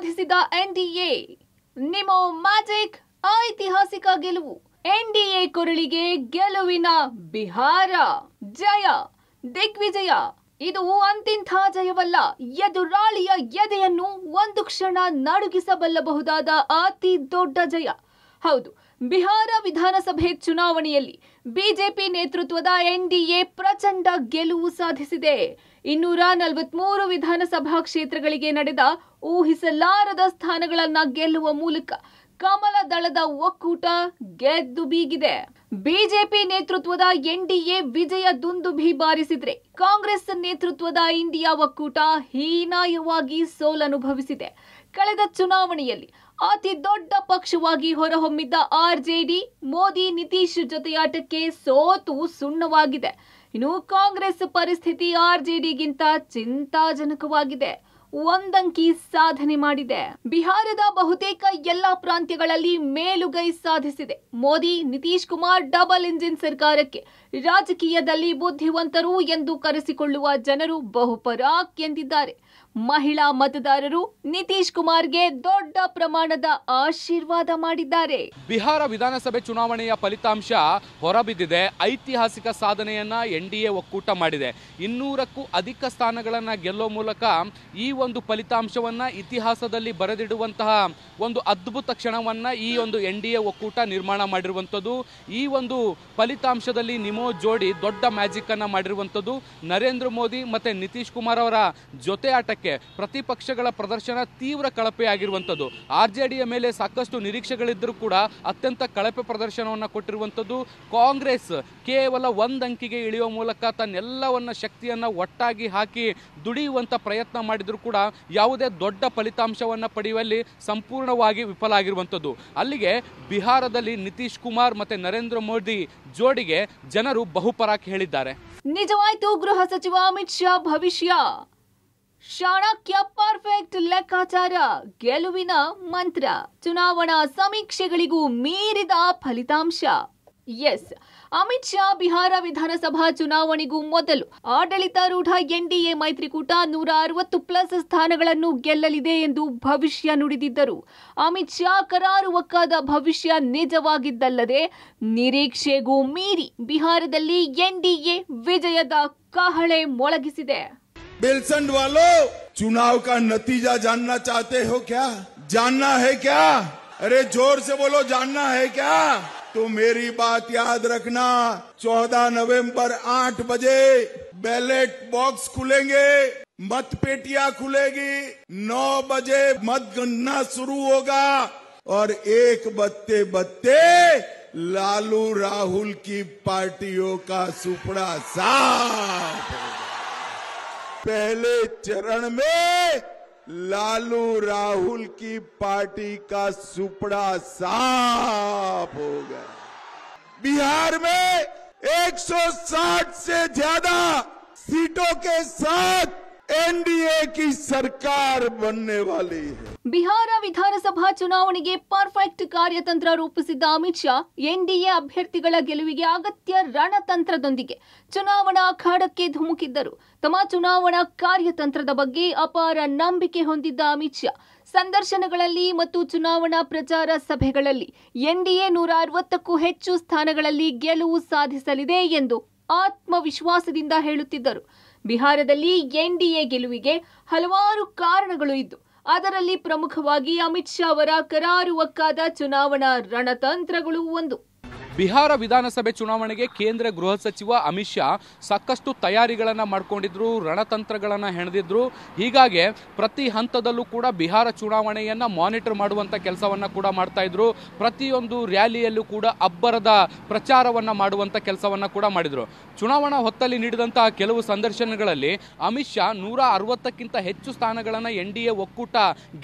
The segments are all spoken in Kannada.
ಸಾಧಿಸಿದ ಎನ್ಡಿಎ ನಿಮೋ ಮ್ಯಾಜಿಕ್ ಐತಿಹಾಸಿಕ ಗೆಲುವು. ಎನ್ಡಿಎ ಕೊರಳಿಗೆ ಗೆಲುವಿನ ಬಿಹಾರ ಜಯ, ದಿಗ್ವಿಜಯ. ಇದು ಅಂತಿಂಥ ಜಯವಲ್ಲ, ಎದುರಾಳಿಯ ಎದೆಯನ್ನು ಒಂದು ಕ್ಷಣ ನಡುಗಿಸಬಲ್ಲಬಹುದಾದ ಅತಿ ದೊಡ್ಡ ಜಯ. ಹೌದು, ಬಿಹಾರ ವಿಧಾನಸಭೆ ಚುನಾವಣೆಯಲ್ಲಿ ಬಿಜೆಪಿ ನೇತೃತ್ವದ ಎನ್ಡಿಎ ಪ್ರಚಂಡ ಗೆಲುವು ಸಾಧಿಸಿದೆ. 243 ವಿಧಾನಸಭಾ ಕ್ಷೇತ್ರಗಳಿಗೆ ನಡೆದ ಊಹಿಸಲಾರದ ಸ್ಥಾನಗಳನ್ನ ಗೆಲ್ಲುವ ಮೂಲಕ ಕಮಲ ದಳದ ಒಕ್ಕೂಟ ಗೆದ್ದು ಬೀಗಿದೆ. ಬಿಜೆಪಿ ನೇತೃತ್ವದ ಎನ್ಡಿಎ ವಿಜಯ ದುಂದುಭಿ ಬಾರಿಸಿದ್ರೆ, ಕಾಂಗ್ರೆಸ್ ನೇತೃತ್ವದ ಇಂಡಿಯಾ ಒಕ್ಕೂಟ ಹೀನಾಯವಾಗಿ ಸೋಲನುಭವಿಸಿದೆ. ಕಳೆದ ಚುನಾವಣೆಯಲ್ಲಿ ಅತಿ ದೊಡ್ಡ ಪಕ್ಷವಾಗಿ ಹೊರಹೊಮ್ಮಿದ್ದ ಆರ್ಜೆಡಿ ಮೋದಿ ನಿತೀಶ್ ಜೊತೆಯಾಟಕ್ಕೆ ಸೋತು ಸುಣ್ಣವಾಗಿದೆ. ಇನ್ನು ಕಾಂಗ್ರೆಸ್ ಪರಿಸ್ಥಿತಿ ಆರ್ಜೆಡಿಗಿಂತ ಚಿಂತಾಜನಕವಾಗಿದೆ. ಒಂದಂಕಿ ಸಾಧನೆ ಮಾಡಿದೆ. ಬಿಹಾರದ ಬಹುತೇಕ ಎಲ್ಲಾ ಪ್ರಾಂತ್ಯಗಳಲ್ಲಿ ಮೇಲುಗೈ ಸಾಧಿಸಿದೆ. ಮೋದಿ ನಿತೀಶ್ ಕುಮಾರ್ ಡಬಲ್ ಇಂಜಿನ್ ಸರ್ಕಾರಕ್ಕೆ ರಾಜಕೀಯದಲ್ಲಿ ಬುದ್ಧಿವಂತರು ಎಂದು ಕರೆಸಿಕೊಳ್ಳುವ ಜನರು ಬಹುಪರಾಕ್ ಎಂದಿದ್ದಾರೆ. ಮಹಿಳಾ ಮತದಾರರು ನಿತೀಶ್ ಕುಮಾರ್ಗೆ ದೊಡ್ಡ ಪ್ರಮಾಣದ ಆಶೀರ್ವಾದ ಮಾಡಿದ್ದಾರೆ. ಬಿಹಾರ ವಿಧಾನಸಭೆ ಚುನಾವಣೆಯ ಫಲಿತಾಂಶ ಹೊರಬಿದ್ದಿದೆ. ಐತಿಹಾಸಿಕ ಸಾಧನೆಯನ್ನ ಎನ್ಡಿಎ ಒಕ್ಕೂಟ ಮಾಡಿದೆ. 200ಕ್ಕೂ ಅಧಿಕ ಸ್ಥಾನಗಳನ್ನ ಗೆಲ್ಲುವ ಮೂಲಕ ಈ ಒಂದು ಫಲಿತಾಂಶವನ್ನ ಇತಿಹಾಸದಲ್ಲಿ ಬರೆದಿಡುವಂತಹ ಒಂದು ಅದ್ಭುತ ಕ್ಷಣವನ್ನ ಈ ಒಂದು ಎನ್ಡಿಎ ಒಕ್ಕೂಟ ನಿರ್ಮಾಣ ಮಾಡಿರುವಂಥದ್ದು. ಈ ಒಂದು ಫಲಿತಾಂಶದಲ್ಲಿ ನಿಮೋ ಜೋಡಿ ದೊಡ್ಡ ಮ್ಯಾಜಿಕ್ ಅನ್ನ ಮಾಡಿರುವಂಥದ್ದು. ನರೇಂದ್ರ ಮೋದಿ ಮತ್ತೆ ನಿತೀಶ್ ಕುಮಾರ್ ಅವರ ಜೊತೆ ಆಟಕ್ಕೆ ಪ್ರತಿಪಕ್ಷಗಳ ಪ್ರದರ್ಶನ ತೀವ್ರ ಕಳಪೆಯಾಗಿರುವಂಥದ್ದು. ಆರ್ಜೆಡಿಯ ಮೇಲೆ ಸಾಕಷ್ಟು ನಿರೀಕ್ಷೆಗಳಿದ್ದರೂ ಕೂಡ ಅತ್ಯಂತ ಕಳಪೆ ಪ್ರದರ್ಶನವನ್ನು ಕೊಟ್ಟಿರುವಂಥದ್ದು. ಕಾಂಗ್ರೆಸ್ ಕೇವಲ ಒಂದಂಕಿಗೆ ಇಳಿಯುವ ಮೂಲಕ ತನ್ನೆಲ್ಲವನ್ನ ಶಕ್ತಿಯನ್ನ ಒಟ್ಟಾಗಿ ಹಾಕಿ ದುಡಿಯುವಂತ ಪ್ರಯತ್ನ ಮಾಡಿದ್ರು ಕೂಡ ಯಾವುದೇ ದೊಡ್ಡ ಫಲಿತಾಂಶವನ್ನ ಪಡೆಯುವಲ್ಲಿ ಸಂಪೂರ್ಣವಾಗಿ ವಿಫಲ ಆಗಿರುವಂಥದ್ದು. ಅಲ್ಲಿಗೆ ಬಿಹಾರದಲ್ಲಿ ನಿತೀಶ್ ಕುಮಾರ್ ಮತ್ತೆ ನರೇಂದ್ರ ಮೋದಿ ಜೋಡಿಗೆ ಜನರು ಬಹುಪರಾಕ್ ಹೇಳಿದ್ದಾರೆ. ನಿಜವಾಯ್ತು, ಗೃಹ ಸಚಿವ ಅಮಿತ್ ಶಾ ಭವಿಷ್ಯ. ಚಾಣಕ್ಯ ಪರ್ಫೆಕ್ಟ್ ಲೆಕ್ಕಾಚಾರ, ಗೆಲುವಿನ ಮಂತ್ರ, ಚುನಾವಣಾ ಸಮೀಕ್ಷೆಗಳಿಗೂ ಮೀರಿದ ಫಲಿತಾಂಶ. ಎಸ್, ಅಮಿತ್ ಶಾ ಬಿಹಾರ ವಿಧಾನಸಭಾ ಚುನಾವಣೆಗೂ ಮೊದಲು ಆಡಳಿತಾರೂಢ ಎನ್ಡಿಎ ಮೈತ್ರಿಕೂಟ 160+ ಸ್ಥಾನಗಳನ್ನು ಗೆಲ್ಲಲಿದೆ ಎಂದು ಭವಿಷ್ಯ ನುಡಿದಿದ್ದರು. ಅಮಿತ್ ಶಾ ಕರಾರುವಕ್ಕಾದ ಭವಿಷ್ಯ ನಿಜವಾಗಿದ್ದಲ್ಲದೆ ನಿರೀಕ್ಷೆಗೂ ಮೀರಿ ಬಿಹಾರದಲ್ಲಿ ಎನ್ಡಿಎ ವಿಜಯದ ಕಹಳೆ ಮೊಳಗಿಸಿದೆ. बेलसंड वालों, चुनाव का नतीजा जानना चाहते हो क्या? जानना है क्या? अरे जोर से बोलो, जानना है क्या? तो मेरी बात याद रखना, 14 नवंबर 8 बजे बैलेट बॉक्स खुलेंगे, मतपेटियां खुलेगी, 9 बजे मतगणना शुरू होगा और 1 बजते लालू राहुल की पार्टियों का सुपड़ा साफ होगा. पहले चरण में लालू राहुल की पार्टी का सुपड़ा साफ हो गया. बिहार में 160 से ज्यादा सीटों के साथ एनडीए की सरकार बनने वाली है. ಬಿಹಾರ ವಿಧಾನಸಭಾ ಚುನಾವಣೆಗೆ ಪರ್ಫೆಕ್ಟ್ ಕಾರ್ಯತಂತ್ರ ರೂಪಿಸಿದ್ದ ಅಮಿತ್ ಶಾ ಎನ್ಡಿಎ ಅಭ್ಯರ್ಥಿಗಳ ಗೆಲುವಿಗೆ ಅಗತ್ಯ ರಣತಂತ್ರದೊಂದಿಗೆ ಚುನಾವಣಾ ಅಖಾಡಕ್ಕೆ ಧುಮುಕಿದ್ದರು. ತಮ್ಮ ಚುನಾವಣಾ ಕಾರ್ಯತಂತ್ರದ ಬಗ್ಗೆ ಅಪಾರ ನಂಬಿಕೆ ಹೊಂದಿದ್ದ ಅಮಿತ್ ಶಾ ಸಂದರ್ಶನಗಳಲ್ಲಿ ಮತ್ತು ಚುನಾವಣಾ ಪ್ರಚಾರ ಸಭೆಗಳಲ್ಲಿ ಎನ್ಡಿಎ 160ಕ್ಕೂ ಹೆಚ್ಚು ಸ್ಥಾನಗಳಲ್ಲಿ ಗೆಲುವು ಸಾಧಿಸಲಿದೆ ಎಂದು ಆತ್ಮವಿಶ್ವಾಸದಿಂದ ಹೇಳುತ್ತಿದ್ದರು. ಬಿಹಾರದಲ್ಲಿ ಎನ್ಡಿಎ ಗೆಲುವಿಗೆ ಹಲವಾರು ಕಾರಣಗಳು ಇದ್ದು, ಅದರಲ್ಲಿ ಪ್ರಮುಖವಾಗಿ ಅಮಿತ್ ಶಾ ಅವರ ಕರಾರುವಕ್ಕಾದ ಚುನಾವಣಾ ರಣತಂತ್ರಗಳು ಒಂದು. ಬಿಹಾರ ವಿಧಾನಸಭೆ ಚುನಾವಣೆಗೆ ಕೇಂದ್ರ ಗೃಹ ಸಚಿವ ಅಮಿತ್ ಶಾ ಸಾಕಷ್ಟು ತಯಾರಿಗಳನ್ನು ಮಾಡಿಕೊಂಡಿದ್ರು, ರಣತಂತ್ರಗಳನ್ನು ಹೆಣೆದಿದ್ರು. ಹೀಗಾಗಿ ಪ್ರತಿ ಹಂತದಲ್ಲೂ ಕೂಡ ಬಿಹಾರ ಚುನಾವಣೆಯನ್ನು ಮಾನಿಟರ್ ಮಾಡುವಂಥ ಕೆಲಸವನ್ನು ಕೂಡ ಮಾಡ್ತಾ ಇದ್ರು. ಪ್ರತಿಯೊಂದು ರ್ಯಾಲಿಯಲ್ಲೂ ಕೂಡ ಅಬ್ಬರದ ಪ್ರಚಾರವನ್ನು ಮಾಡುವಂಥ ಕೆಲಸವನ್ನು ಕೂಡ ಮಾಡಿದರು. ಚುನಾವಣಾ ಹೊತ್ತಲ್ಲಿ ನೀಡಿದಂತಹ ಕೆಲವು ಸಂದರ್ಶನಗಳಲ್ಲಿ ಅಮಿತ್ ಶಾ 160ಕ್ಕಿಂತ ಹೆಚ್ಚು ಸ್ಥಾನಗಳನ್ನು ಎನ್ಡಿಎ ಒಕ್ಕೂಟ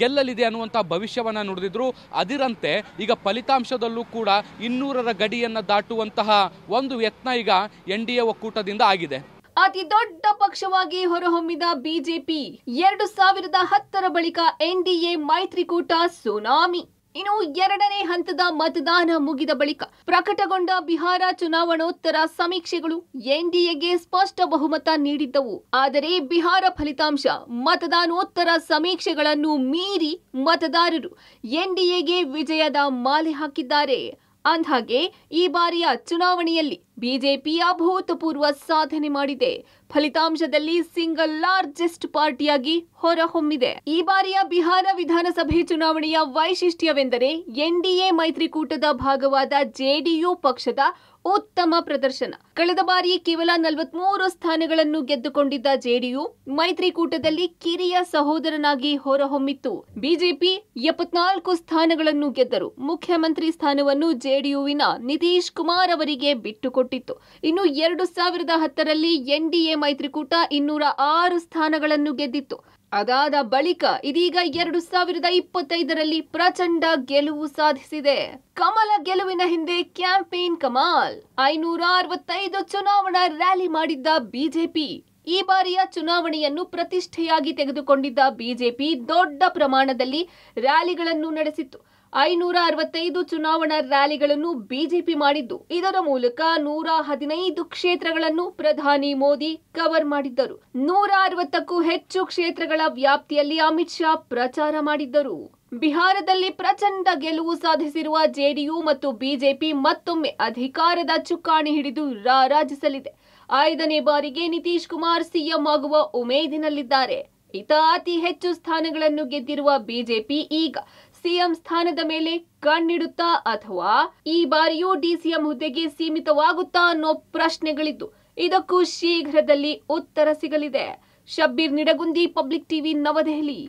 ಗೆಲ್ಲಲಿದೆ ಅನ್ನುವಂಥ ಭವಿಷ್ಯವನ್ನು ನುಡಿದಿದ್ರು. ಅದರಂತೆ ಈಗ ಫಲಿತಾಂಶದಲ್ಲೂ ಕೂಡ 200ರ ಗಡಿಯನ್ನು ದಾಟುವಂತಹ ಒಂದು ಯತ್ನ ಈಗ ಎನ್ಡಿಎ ಒಕ್ಕೂಟದಿಂದ ಆಗಿದೆ. ಅತಿ ದೊಡ್ಡ ಪಕ್ಷವಾಗಿ ಹೊರಹೊಮ್ಮಿದ ಬಿಜೆಪಿ 2010ರ ಬಳಿಕ ಎನ್ಡಿಎ ಮೈತ್ರಿಕೂಟ ಸುನಾಮಿ. ಇನ್ನು ಎರಡನೇ ಹಂತದ ಮತದಾನ ಮುಗಿದ ಬಳಿಕ ಪ್ರಕಟಗೊಂಡ ಬಿಹಾರ ಚುನಾವಣೋತ್ತರ ಸಮೀಕ್ಷೆಗಳು ಎನ್ಡಿಎಗೆ ಸ್ಪಷ್ಟ ಬಹುಮತ ನೀಡಿದ್ದವು. ಆದರೆ ಬಿಹಾರ ಫಲಿತಾಂಶ ಮತದಾನೋತ್ತರ ಸಮೀಕ್ಷೆಗಳನ್ನು ಮೀರಿ ಮತದಾರರು ಎನ್ಡಿಎಗೆ ವಿಜಯದ ಮಾಲೆ ಹಾಕಿದ್ದಾರೆ. ಅಂದ್ಹಾಗೆ ಈ ಬಾರಿಯ ಚುನಾವಣೆಯಲ್ಲಿ ಬಿಜೆಪಿ ಅಭೂತಪೂರ್ವ ಸಾಧನೆ ಮಾಡಿದೆ. ಫಲಿತಾಂಶದಲ್ಲಿ ಸಿಂಗಲ್ ಲಾರ್ಜೆಸ್ಟ್ ಪಾರ್ಟಿಯಾಗಿ ಹೊರಹೊಮ್ಮಿದೆ. ಈ ಬಾರಿಯ ಬಿಹಾರ ವಿಧಾನಸಭೆ ಚುನಾವಣೆಯ ವೈಶಿಷ್ಟ್ಯವೆಂದರೆ ಎನ್ಡಿಎ ಮೈತ್ರಿಕೂಟದ ಭಾಗವಾದ ಜೆಡಿಯು ಪಕ್ಷದ ಉತ್ತಮ ಪ್ರದರ್ಶನ. ಕಳೆದ ಬಾರಿ ಕೇವಲ 43 ಸ್ಥಾನಗಳನ್ನು ಗೆದ್ದುಕೊಂಡಿದ್ದ ಜೆಡಿಯು ಮೈತ್ರಿಕೂಟದಲ್ಲಿ ಕಿರಿಯ ಸಹೋದರನಾಗಿ ಹೊರಹೊಮ್ಮಿತ್ತು. ಬಿಜೆಪಿ 74 ಸ್ಥಾನಗಳನ್ನು ಗೆದ್ದರು. ಮುಖ್ಯಮಂತ್ರಿ ಸ್ಥಾನವನ್ನು ಜೆಡಿಯುವಿನ ನಿತೀಶ್ ಕುಮಾರ್ ಅವರಿಗೆ ಬಿಟ್ಟುಕೊಟ್ಟಿತ್ತು. ಇನ್ನು 2010ರಲ್ಲಿ ಎನ್ಡಿಎ ಮೈತ್ರಿಕೂಟ 206 ಸ್ಥಾನಗಳನ್ನು ಗೆದ್ದಿತ್ತು. ಅದಾದ ಬಳಿಕ ಇದೀಗ 2025ರಲ್ಲಿ ಪ್ರಚಂಡ ಗೆಲುವು ಸಾಧಿಸಿದೆ. ಕಮಲ ಗೆಲುವಿನ ಹಿಂದೆ ಕ್ಯಾಂಪೇನ್ ಕಮಾಲ್. 565 ಚುನಾವಣಾ ರ್ಯಾಲಿ ಮಾಡಿದ್ದ ಬಿಜೆಪಿ. ಈ ಬಾರಿಯ ಚುನಾವಣೆಯನ್ನು ಪ್ರತಿಷ್ಠೆಯಾಗಿ ತೆಗೆದುಕೊಂಡಿದ್ದ ಬಿಜೆಪಿ ದೊಡ್ಡ ಪ್ರಮಾಣದಲ್ಲಿ ರ್ಯಾಲಿಗಳನ್ನು ನಡೆಸಿತ್ತು. 565 ಚುನಾವಣಾ ರ್ಯಾಲಿಗಳನ್ನು ಬಿಜೆಪಿ ಮಾಡಿದ್ದು, ಇದರ ಮೂಲಕ 115 ಕ್ಷೇತ್ರಗಳನ್ನು ಪ್ರಧಾನಿ ಮೋದಿ ಕವರ್ ಮಾಡಿದ್ದರು. 160ಕ್ಕೂ ಹೆಚ್ಚು ಕ್ಷೇತ್ರಗಳ ವ್ಯಾಪ್ತಿಯಲ್ಲಿ ಅಮಿತ್ ಶಾ ಪ್ರಚಾರ ಮಾಡಿದ್ದರು. ಬಿಹಾರದಲ್ಲಿ ಪ್ರಚಂಡ ಗೆಲುವು ಸಾಧಿಸಿರುವ ಜೆಡಿಯು ಮತ್ತು ಬಿಜೆಪಿ ಮತ್ತೊಮ್ಮೆ ಅಧಿಕಾರದ ಚುಕ್ಕಾಣಿ ಹಿಡಿದು ರಾರಾಜಿಸಲಿದೆ. 5ನೇ ಬಾರಿಗೆ ನಿತೀಶ್ ಕುಮಾರ್ ಸಿಎಂ ಆಗುವ ಉಮೇದಿನಲ್ಲಿದ್ದಾರೆ. ಇತ ಅತಿ ಹೆಚ್ಚು ಸ್ಥಾನಗಳನ್ನು ಗೆದ್ದಿರುವ ಬಿಜೆಪಿ ಈಗ ಸಿಎಂ ಸ್ಥಾನದ ಮೇಲೆ ಕಣ್ಣಿಡುತ್ತಾ ಅಥವಾ ಈ ಬಾರಿಯೂ ಡಿಸಿಎಂ ಹುದ್ದೆಗೆ ಸೀಮಿತವಾಗುತ್ತಾ ಅನ್ನೋ ಪ್ರಶ್ನೆಗಳಿದ್ದು, ಇದಕ್ಕೂ ಶೀಘ್ರದಲ್ಲಿ ಉತ್ತರ ಸಿಗಲಿದೆ. ಶಬ್ಬೀರ್ ನಿಡಗುಂದಿ, ಪಬ್ಲಿಕ್ ಟಿವಿ, ನವದೆಹಲಿ.